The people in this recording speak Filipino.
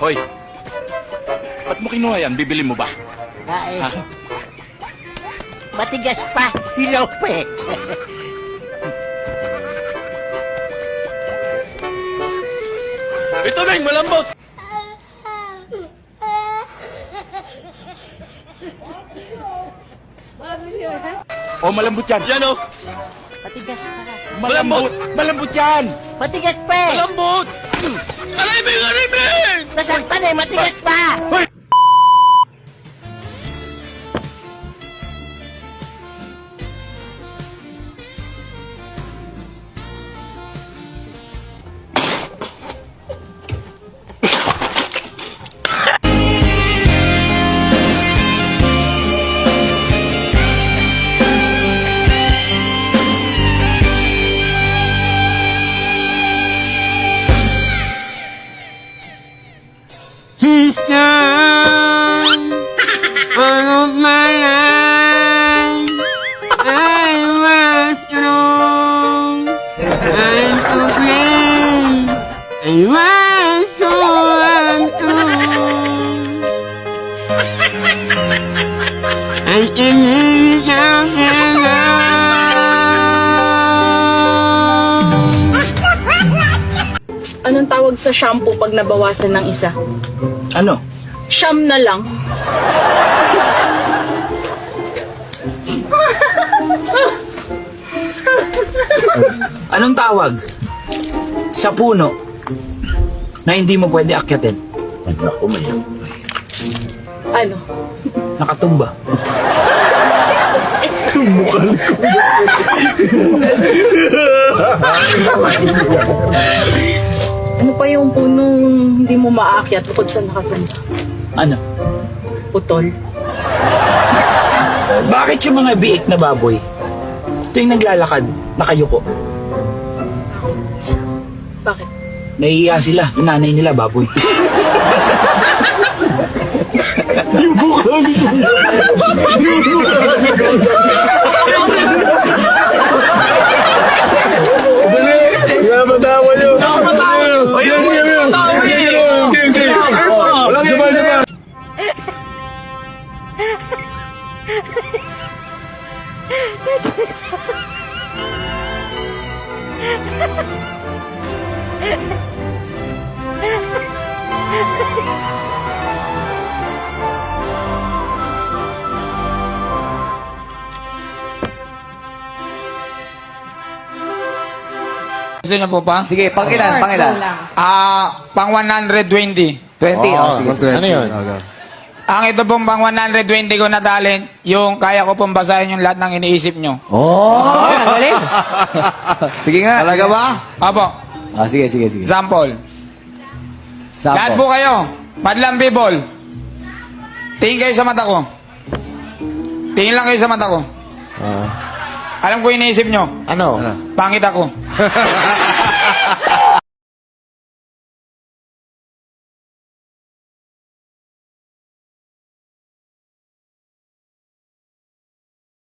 Hoy, ba't mo kinuha yan? Bibili mo ba? Ha? Matigas pa. Hilaw pa eh. Ito na yung malambot! Oh, malambot yan. Yan oh! Matigas pa. Malambot! Malambot yan! Matigas pa eh. Malambot! Aliming! Aliming! Nasaktan eh. Matigas pa. Hoy! He's done all of my life. I was strong and to blame. I was so untrue. I can live without your love. Anong tawag sa shampoo pag nabawasan ng isa? Ano? Siyam na lang. Anong tawag sa puno na hindi mo pwede akyatin? Naku, may Ano? Nakatumba. Ano pa yung punong hindi mo maaakyat bukod sa nakatumba? Ano? Putol. Bakit yung mga biik na baboy tuwing naglalakad, nakayuko? Bakit? Nahihiya sila, yung nanay nila baboy. Gusto niyo po pa? Sige, pang ilan? Pang ilan? Pang 120. 20. Oh, sige. Ano yun? Ang ito pong pang 120 ko na talent, yung kaya ko pong basahin yung lahat ng iniisip nyo. Oh, galing. Sige nga. Talaga ba? Apo, Ah, sige, sige, sige. example. Sample. Lahat po kayo, madlang people. Tingin kayo sa mata ko. Tingin lang kayo sa mata ko. Alam ko iniisip nyo, Ano? pangit ako.